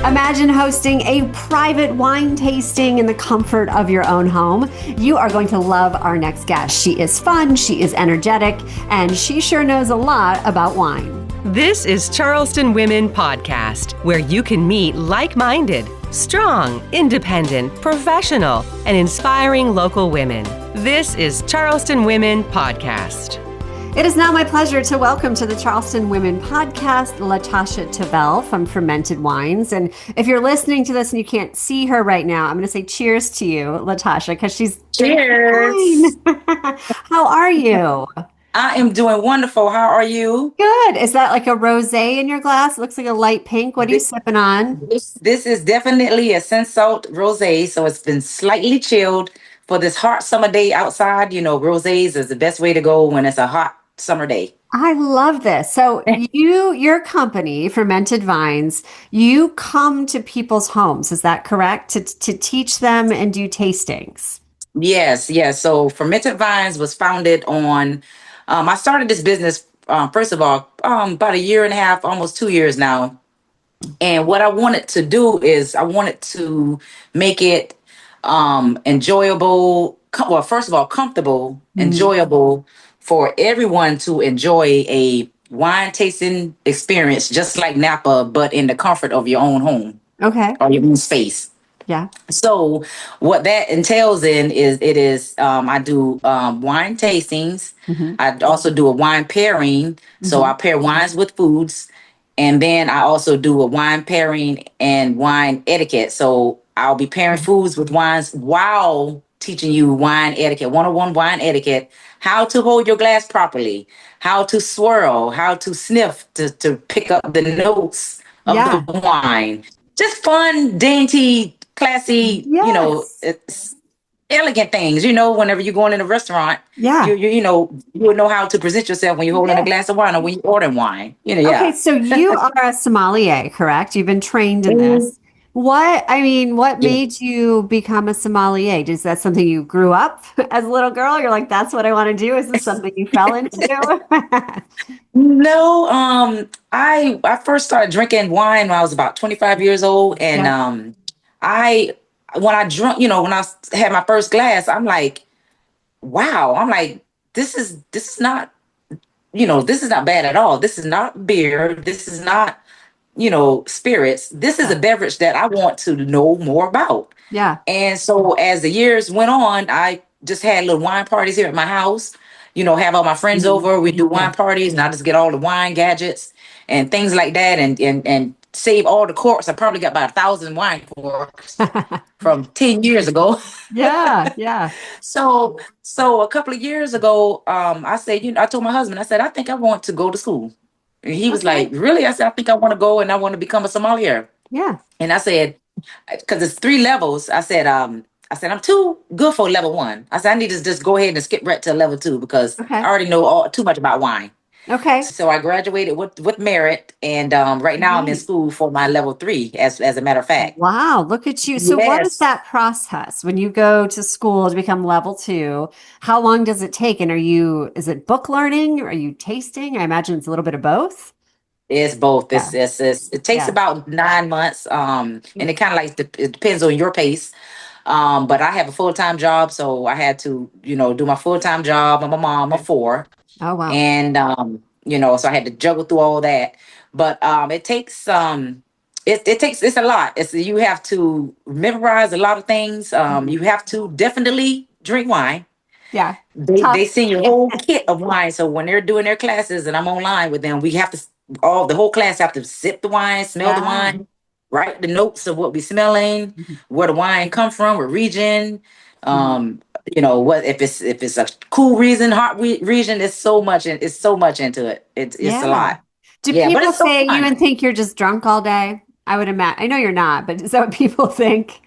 Imagine hosting a private wine tasting in the comfort of your own home. You are going to love our next guest. She is fun, she is energetic, and she sure knows a lot about wine. This is Charleston Women Podcast, where you can meet like-minded, strong, independent, professional, and inspiring local women. This is Charleston Women Podcast. It is now my pleasure to welcome to the Charleston Women Podcast, Latasha Tavelle from Fermented Vines. And if you're listening to this and you can't see her right now, I'm going to say cheers to you, Latasha, because she's cheers. How are you? I am doing wonderful. How are you? Good. Is that like a rosé in your glass? It looks like a light pink. What are you sipping on? This is definitely a sense salt rosé, so it's been slightly chilled for this hot summer day outside. You know, rosés is the best way to go when it's a hot summer day. I love this. So your company, Fermented Vines, you come to people's homes. Is that correct? To teach them and do tastings? Yes. So Fermented Vines was founded on, I started this business, first of all, about a year and a half, almost 2 years now. And what I wanted to do is I wanted to make it enjoyable. Well, first of all, comfortable, enjoyable for everyone to enjoy a wine tasting experience, just like Napa, but in the comfort of your own home. Okay. Or your own space. Yeah. So what that entails I do wine tastings. Mm-hmm. I also do a wine pairing. Mm-hmm. So I pair wines with foods. And then I also do a wine pairing and wine etiquette. So I'll be pairing foods with wines while teaching you wine etiquette, 101 wine etiquette, how to hold your glass properly, how to swirl, how to sniff to pick up the notes of the wine. Just fun, dainty, classy, it's elegant things, whenever you're going in a restaurant, you will know how to present yourself when you're holding a glass of wine or when you're ordering wine. Okay, so you are a sommelier, correct? You've been trained in this. What made you become a sommelier? Is that something you grew up as a little girl? You're like, that's what I want to do. Is this something you fell into? No, I first started drinking wine when I was about 25 years old. And when I had my first glass, I'm like, wow. I'm like, this is not bad at all. This is not beer. This is not spirits. This is a beverage that I want to know more about. Yeah. And so as the years went on, I just had little wine parties here at my house, have all my friends over. We do wine parties and I just get all the wine gadgets and things like that and save all the corks. I probably got about 1,000 wine corks from 10 years ago. Yeah. So a couple of years ago, I said, I told my husband, I said, I think I want to go to school. And he was like, really? I said, I think I want to go and I want to become a sommelier. Yeah. And I said, because it's 3 levels, I said, I'm too good for level 1. I said, I need to just go ahead and skip right to level 2 because I already know too much about wine. Okay. So I graduated with merit. And right now I'm in school for my level 3, as a matter of fact. Wow. Look at you. So what is that process when you go to school to become level 2? How long does it take? And is it book learning? Are you tasting? I imagine it's a little bit of both. It's both. It takes about 9 months. And it kind of it depends on your pace. But I have a full-time job. So I had to, do my full-time job. I'm a mom of 4. Oh, wow. And, so I had to juggle through all that. But it takes, it's a lot. You have to memorize a lot of things. You have to definitely drink wine. Yeah. They send you a whole kit of wine. So when they're doing their classes and I'm online with them, we have to, the whole class have to sip the wine, smell the wine, write the notes of what we're smelling, where the wine come from, what region, what if it's a cool region, hot region. It's so much into it. It's a lot. Do people say you and think you're just drunk all day? I would imagine. I know you're not, but is that what people think?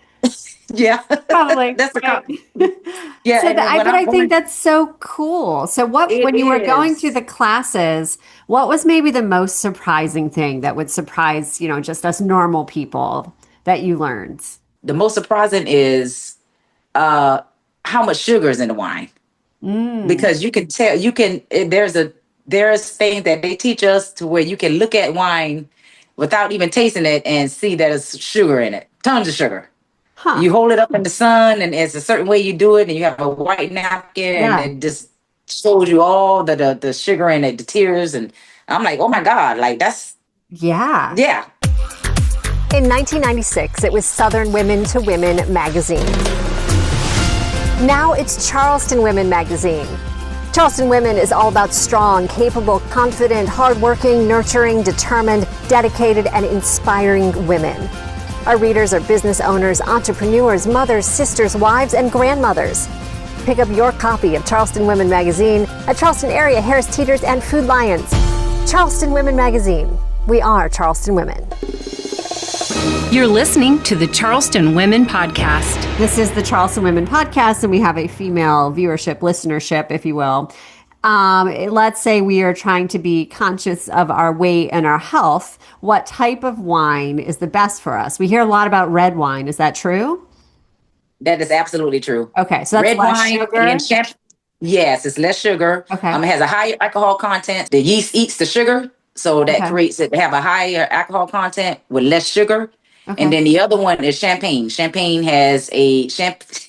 Yeah, probably. That's right. Yeah. So I think that's so cool. So when you were going through the classes, what was maybe the most surprising thing that would surprise, just us normal people that you learned? The most surprising is how much sugar is in the wine. Because you can tell, there's things that they teach us to where you can look at wine without even tasting it and see that it's sugar in it, tons of sugar. Huh. You hold it up in the sun, and it's a certain way you do it, and you have a white napkin, and Yeah. it just shows you all the sugar in it, the tears, and I'm like, oh my God, like that's Yeah. yeah. In 1996, it was Southern Women to Women magazine. Now it's Charleston Women magazine. Charleston Women is all about strong, capable, confident, hardworking, nurturing, determined, dedicated, and inspiring women. Our readers are business owners, entrepreneurs, mothers, sisters, wives, and grandmothers. Pick up your copy of Charleston Women magazine at Charleston area Harris Teeters and Food Lions. Charleston Women magazine. We are Charleston Women. You're listening to the Charleston Women Podcast. This is the Charleston Women Podcast, and we have a female viewership, listenership, if you will. Let's say we are trying to be conscious of our weight and our health. What type of wine is the best for us? We hear a lot about red wine. Is that true? That is absolutely true. Okay, so that's red less wine sugar? and champagne. Yes, it's less sugar. Okay. It has a higher alcohol content. The yeast eats the sugar, so that creates it to have a higher alcohol content with less sugar. Okay. And then the other one is champagne. Champagne has a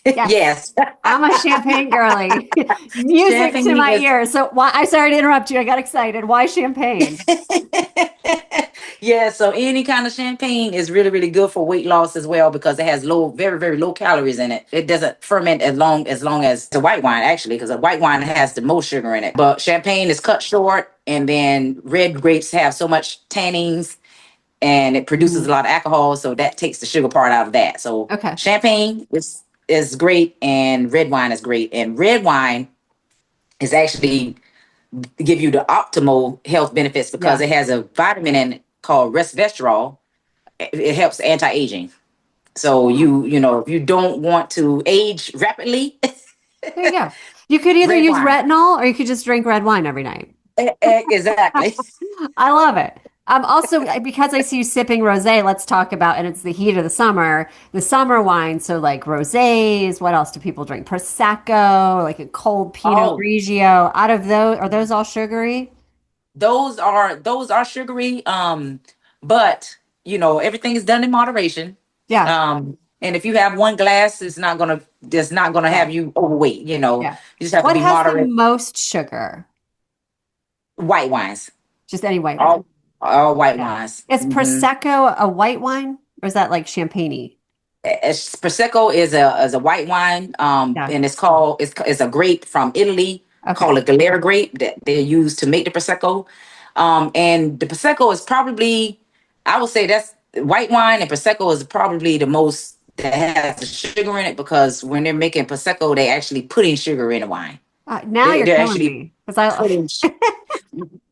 yes. I'm a champagne girly. Music Champagne to my is- ears. So why? I sorry to interrupt you. I got excited. Why champagne? Yeah, so any kind of champagne is really, really good for weight loss as well because it has low, very, very low calories in it. It doesn't ferment as long as the white wine, actually, because the white wine has the most sugar in it. But champagne is cut short, and then red grapes have so much tannins, and it produces a lot of alcohol, so that takes the sugar part out of that. So champagne is great, and red wine is great. And red wine is actually give you the optimal health benefits because it has a vitamin in it called resveratrol. It helps anti-aging. So you know, if you don't want to age rapidly, there you go. You could either red use wine. retinol or you could just drink red wine every night. Exactly. I love it. Also, because I see you sipping rosé, let's talk about, and it's the heat of the summer wine. So like rosés, what else do people drink? Prosecco, like a cold Pinot Grigio. Out of those, are those all sugary? Those are sugary. But you know, everything is done in moderation. Yeah. And if you have one glass, it's not gonna have you overweight, you know. Yeah. You just have What to be has moderate. the most sugar? White wines. Just any white wine. All white wines. Is Prosecco a white wine, or is that like champagne-y? Prosecco is a white wine, and it's a grape from Italy called a Galera grape that they use to make the Prosecco. And the Prosecco is probably, I would say that's white wine, and Prosecco is probably the most that has the sugar in it because when they're making Prosecco, they actually put in sugar in the wine. Now you're killing me.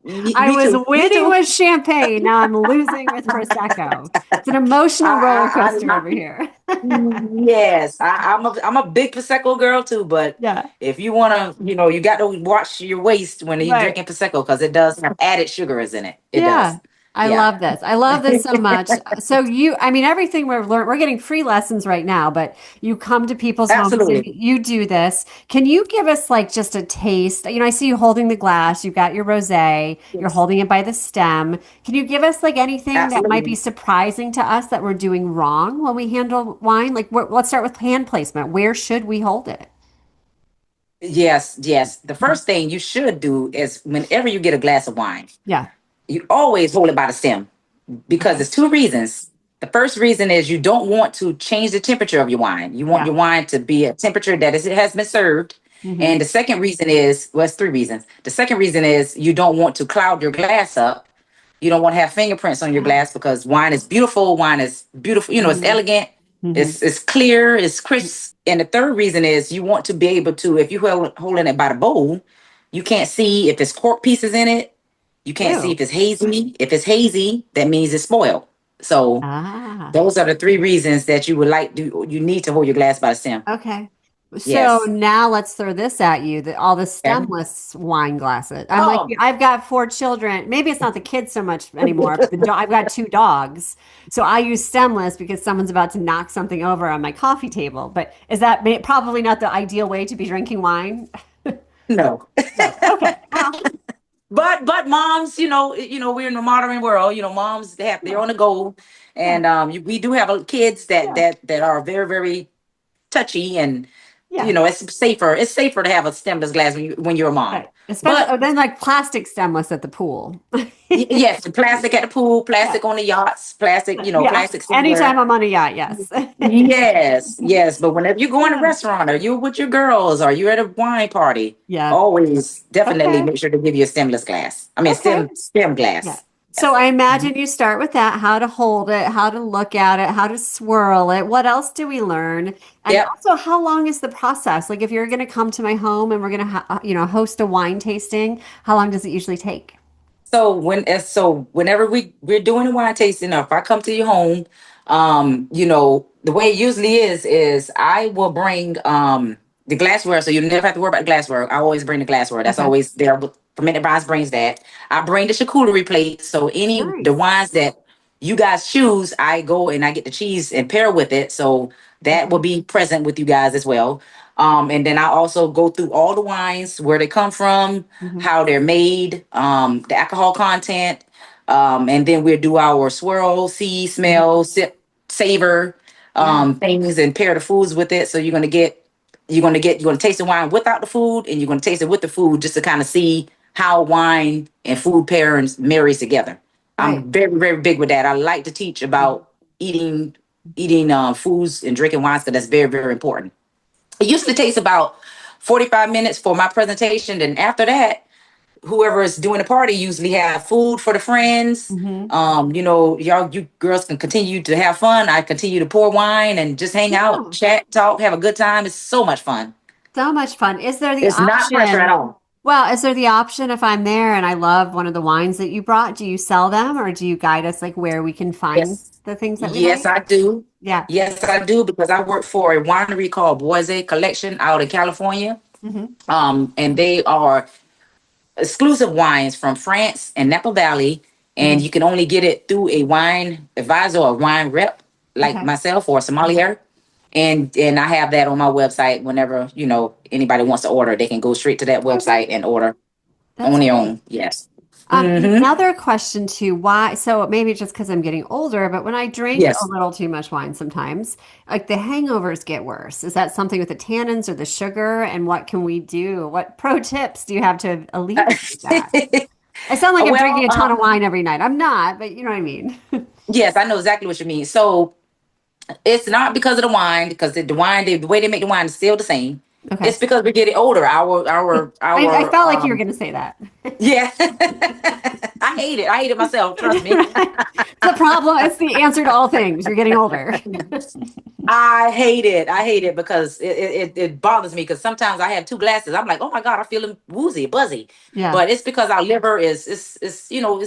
I was winning with champagne. Now I'm losing with Prosecco. It's an emotional roller coaster over here. Yes, I'm a big Prosecco girl too, but if you want to, you know, you got to watch your waist when you're drinking Prosecco because it does have added sugars in it. It does. I love this. I love this so much. So everything we're learning, we're getting free lessons right now, but you come to people's homes and you do this. Can you give us like just a taste? You know, I see you holding the glass, you've got your rosé, you're holding it by the stem. Can you give us like anything that might be surprising to us that we're doing wrong when we handle wine? Like let's start with hand placement. Where should we hold it? Yes. The first thing you should do is whenever you get a glass of wine. Yeah. You always hold it by the stem because there's two reasons. The first reason is you don't want to change the temperature of your wine. You want your wine to be a temperature that it has been served. And the second reason is, well, it's three reasons. The second reason is you don't want to cloud your glass up. You don't want to have fingerprints on your glass because wine is beautiful. You know, it's elegant. It's clear. It's crisp. And the third reason is you want to be able to, if you're holding it by the bowl, you can't see if there's cork pieces in it. You can't see if it's hazy. If it's hazy, that means it's spoiled. So those are the three reasons that you need to hold your glass by the stem. Okay. So now let's throw this at you, all the stemless wine glasses. I'm like, I've got 4 children. Maybe it's not the kids so much anymore. But I've got 2 dogs. So I use stemless because someone's about to knock something over on my coffee table. But is that probably not the ideal way to be drinking wine? No. Okay. Well, but moms, we're in the modern world. Moms they're on the go, Yeah. and we do have kids that Yeah. that are very very touchy, and Yeah. it's safer to have a stemless glass when you're a mom. Right. Especially, But then like plastic stemless at the pool. yes, the plastic at the pool, Yeah. plastic on the yachts, plastic, Yeah. plastic Anytime everywhere. I'm on a yacht, yes. Yes, yes. But whenever you go in a Yeah. restaurant or you're with your girls or you're at a wine party, Yeah. always definitely Okay. make sure to give you a stemless glass. I mean Okay. stem Yeah. glass. So Yes. I imagine you start with that, how to hold it, how to look at it, how to swirl it. What else do we learn? And Yep. also, how long is the process? Like if you're going to come to my home and we're going to host a wine tasting, how long does it usually take? So whenever we're doing a wine tasting, or if I come to your home, the way it usually is I will bring the glassware, so you never have to worry about the glassware. I always bring the glassware. That's Okay. always there. Fermented Vines brings that. I bring the charcuterie plate. So the Nice. wines that you guys choose, I go and I get the cheese and pair with it. So that will Okay. be present with you guys as well. And then I also go through all the wines, where they come from, Hmm. how they're made, the alcohol content, and then we'll do our swirl, see, Hmm. smell, sip, savor, Yeah. things, and pair the foods with it. So you're gonna taste the wine without the food, and you're gonna taste it with the food, just to kind of see how wine and food pairings marries together. Right. I'm very very big with that. I like to teach about eating foods and drinking wines, because that's very very important. It usually takes about 45 minutes for my presentation. And after that, whoever is doing the party usually have food for the friends. Hmm. You girls can continue to have fun. I continue to pour wine and just hang out, Yeah. chat, talk, have a good time. It's so much fun. So much fun. Is there the It's not pressure at option? all. Well, is there the option if I'm there and I love one of the wines that you brought, do you sell them or do you guide us like where we can find Yes. the things that we Yes, like? I do. Yeah. Yes, I do, because I work for a winery called Boise Collection out in California. Hmm. And they are exclusive wines from France and Napa Valley, and Hmm. you can only get it through a wine advisor or wine rep like Okay. myself, or a sommelier. And I have that on my website. Whenever anybody wants to order, they can go straight to that Okay. website and order That's on their great. own. Yes. Mm-hmm. Another question too, why? So maybe it's just because I'm getting older, but when I drink a Yes. little too much wine sometimes, like the hangovers get worse. Is that something with the tannins or the sugar? And what can we do? What pro tips do you have to alleviate that? I sound like I'm drinking Well, a ton of wine every night. I'm not, but you know what I mean. yes, I know exactly what you mean. So it's not because of the wine, because the wine, the way they make the wine is still the same. Okay. It's because we're getting older. I Our felt like you were going to say that. Yeah. I hate it. I hate it myself. Trust me. It's the problem. It's the answer to all things. You're getting older. I hate it. I hate it because it bothers me, because sometimes I have two glasses. I'm like, oh my God, I'm feeling woozy, buzzy. Yeah. But it's because our liver it's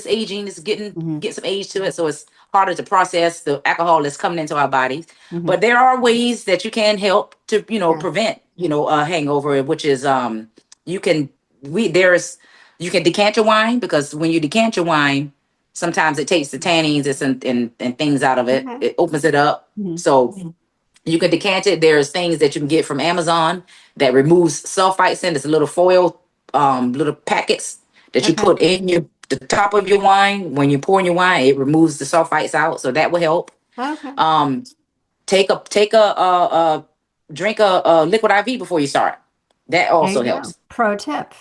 aging, it's Hmm. get some age to it. So it's harder to process the alcohol that's coming into our bodies. Hmm. But there are ways that you can help to, Yeah. prevent, a hangover, which is you can we there's you can decant your wine, because when you decant your wine, sometimes it takes the tannins and things out of it. Okay. It opens it up. Hmm. So you can decant it. There's things that you can get from Amazon that removes sulfites in. It's a little foil, little packets that you Okay. put in the top of your wine. When you're pouring your wine, it removes the sulfites out. So that will help. Okay. Um, take a drink a liquid IV before you start. That There also you go. helps. Pro tip.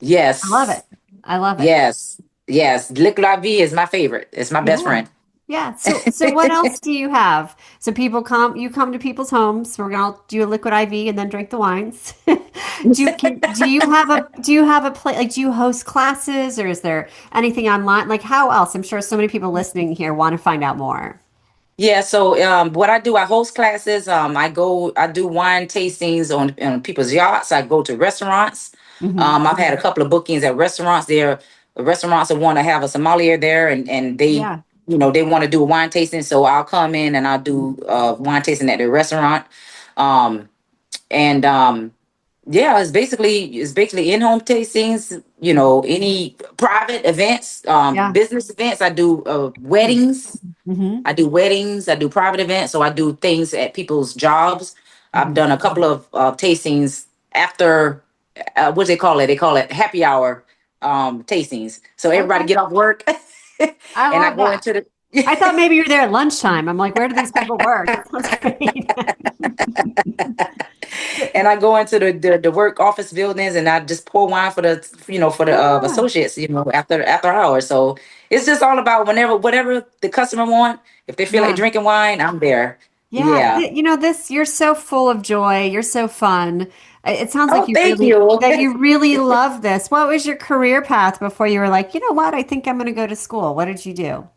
I love Yes. it. I love it. Yes. Yes. Liquid IV is my favorite. It's my best Yeah. friend. Yeah. So what else do you have? So you come to people's homes. We're gonna do a liquid IV and then drink the wines. Do you have a play like do you host classes or is there anything online? Like how else? I'm sure so many people listening here want to find out more. Yeah, so what I do, I host classes. I do wine tastings on people's yachts. I go to restaurants. Hmm. I've had a couple of bookings at restaurants there. Restaurants that want to have a sommelier there, and they, Yeah. they want to do a wine tasting. So I'll come in and I'll do wine tasting at the restaurant. Um, and Yeah, it's basically in-home tastings, any private events, Yeah. business events. I do weddings. Hmm. I do weddings, I do private events, so I do things at people's jobs. I've Hmm. done a couple of tastings after what do they call it? They call it happy hour tastings. So everybody Okay. get off work and I I love go that. into the I thought maybe you were there at lunchtime. I'm like, where do these people work? That sounds great. and I go into the work office buildings and I just pour wine for the for the Yeah. associates, after hours. So it's just all about whatever the customer want. If they feel like Yeah. drinking wine, I'm there. Yeah. Yeah. You're so full of joy. You're so fun. It sounds like Oh, thank you. you really love this. What was your career path before you were like, you know what? I think I'm going to go to school. What did you do?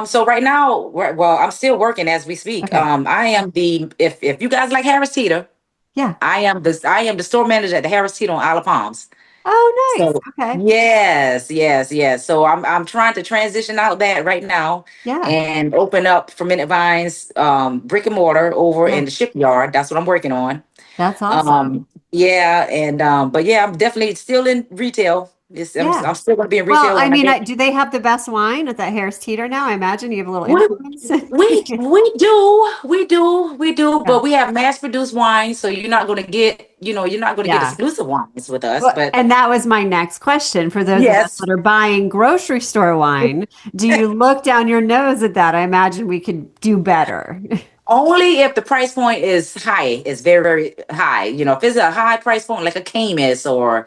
So right now, well, I'm still working as we speak. Okay. I am the if you guys like Harris Teeter, Yeah. I am the store manager at the Harris Teeter on Isle of Palms. Oh, nice. So Okay. yes, yes, yes. So I'm trying to transition out that right now Yeah. and open up Fermented Vines brick and mortar over Yeah. in the shipyard. That's what I'm working on. That's awesome. Yeah, and but yeah, I'm definitely still in retail. Yeah. I'm still gonna be in Well, retail I when I mean, get. do they have the best wine at that Harris Teeter now? I imagine you have a little We influence. we do, Yeah. but we have mass produced wine, so you're not gonna get Yeah. exclusive wines with us. Well, But and that was my next question for those of us yes, that are buying grocery store wine. Do you look down your nose at that? I imagine we could do better. only if the price point is high, is very, very high. If it's a high price point like a Camus or,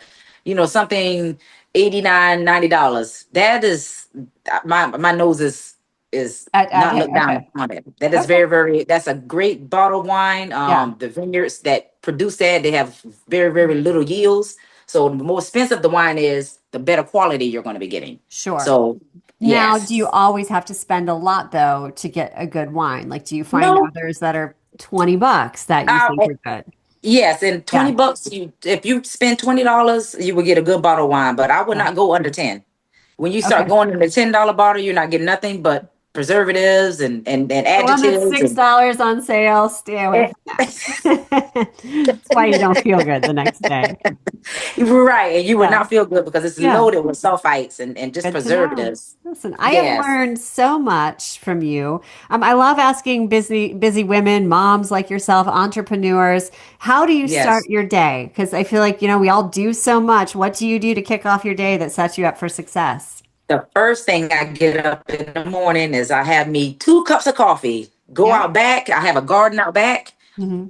something 89, $90, that is my nose is not looked down Okay. upon it. That is Okay. very, very that's a great bottled wine. Yeah. The vineyards that produce that, they have very, very little yields. So the more expensive the wine is, the better quality you're going to be getting. Sure. So Now, do you yes. always have to spend a lot though to get a good wine? Like, do you find No. others that are $20 that you think are good? Yes, and Yeah. $20, if you spend $20, you will get a good bottle of wine, but I would Yeah. not go under 10. When you start Okay. going in the $10 bottle, you're not getting nothing but preservatives and The one that's adjectives $6 on sale, stay away and from that. That's why you don't feel good the next day. right, and you would Yeah. not feel good because it's Yeah. loaded with sulfites and just Good to know. preservatives. Listen, I have Yes. learned so much from you. I love asking busy women, moms like yourself, entrepreneurs, how do you start Yes. your day? Because I feel like, we all do so much. What do you do to kick off your day that sets you up for success? The first thing I get up in the morning is I have me 2 cups of coffee. Go Yeah. out back. I have a garden out back. Hmm.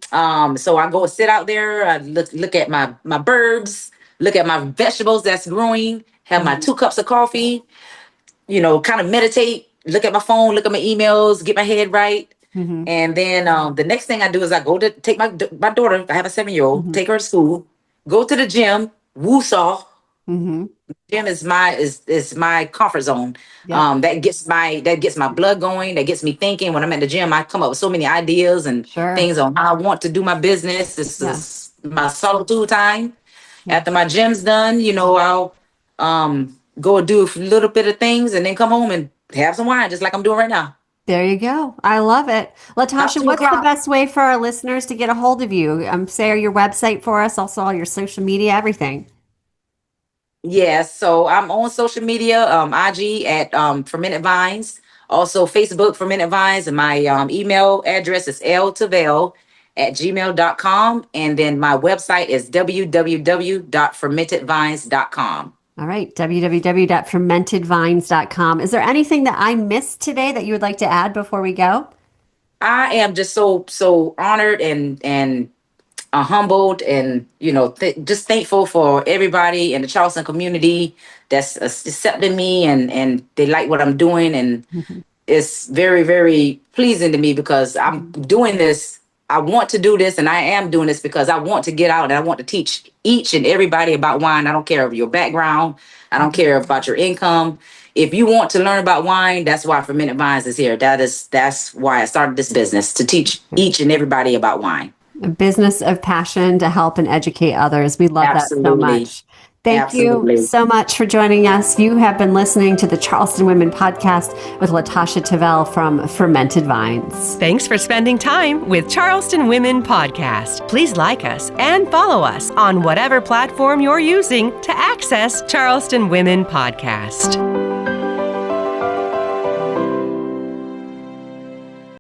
So I go sit out there, I look at my birds, look at my vegetables that's growing, have my Hmm. 2 cups of coffee, kind of meditate, look at my phone, look at my emails, get my head right. Hmm. And then the next thing I do is I go to take my daughter, I have a 7-year-old, Hmm. take her to school, go to the gym, woo-saw. Hmm. Gym is my comfort zone. Yep. That gets my blood going. That gets me thinking. When I'm at the gym, I come up with so many ideas and Sure. things on how I want to do my business. This Yeah. is my solitude time. Yeah. After my gym's done, I'll go and do a little bit of things and then come home and have some wine, just like I'm doing right now. There you go. I love it. About Latasha, two what's the o'clock. best way for our listeners to get a hold of you? Say your website for us, also all your social media, everything. Yes, so I'm on social media, IG at Fermented Vines, also Facebook Fermented Vines, and my email address is ltavelle@gmail.com, and then my website is www.fermentedvines.com. All right, www.fermentedvines.com. Is there anything that I missed today that you would like to add before we go? I am just so honored and humbled and just thankful for everybody in the Charleston community that's accepting me and they like what I'm doing, and Mhm. it's very, very pleasing to me because I'm doing this. I want to do this, and I am doing this because I want to get out and I want to teach each and everybody about wine. I don't care of your background. I don't care about your income. If you want to learn about wine, that's why Fermented Vines is here. That's why I started this business, to teach each and everybody about wine. A business of passion to help and educate others. We love that so Absolutely. much. Thank you Absolutely. so much for joining us. You have been listening to the Charleston Women Podcast with Latasha Tavelle from Fermented Vines. Thanks for spending time with Charleston Women Podcast. Please like us and follow us on whatever platform you're using to access Charleston Women Podcast.